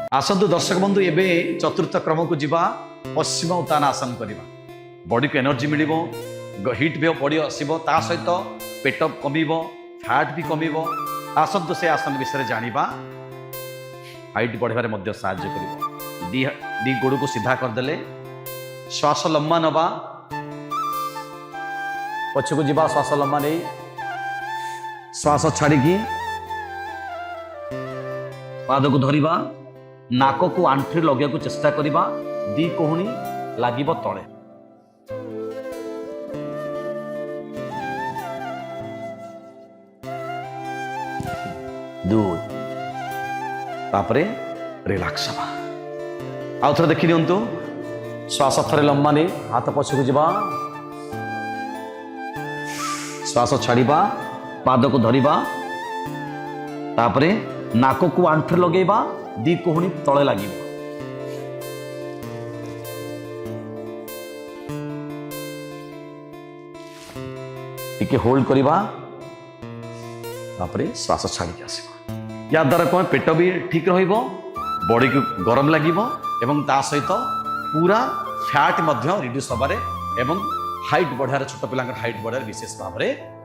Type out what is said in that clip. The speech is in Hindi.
आसतु दर्शक बंधु एबे चतुर्थ क्रम को जीवा पश्चिम उत्तान आसन करवा बॉडी को एनर्जी मिल हिट भी बॉडी आसो ता सहित पेट कम फैट भी कम आसतु से आसन विषय जाना हाइट बढ़ारे साहाय्य कर दी गोड़ को सीधा करदे श्वास लंबा नवा पछक जीवा श्वास लंबा नहीं श्वास छाड़ी पाद को धरिबा नाक को आंठी लगे को चेष्टा करिबा दी कोहणी लागिब तले दुई तापरे रिलैक्स हवा आउ थरे देखि दियंतु श्वास थरे लंबा नहीं हाथ पछक जीवा श्वास छाड़िबा पाद को धरिबा तापरे नाक को आंठी लगेबा दी कोहणी तले लगे टिके होल्ड करिबा तापरे श्वास छाड़ी आसीबा या द्वारा कौन पेट भी ठीक रहिबो बॉडी को गरम लागिबो एवं ता सहित पूरा फैट मध्य रिड्यूस हबारे एवं हाइट बढ़ारे छोट पिलांकर हाइट बढ़ारे विशेष भाव में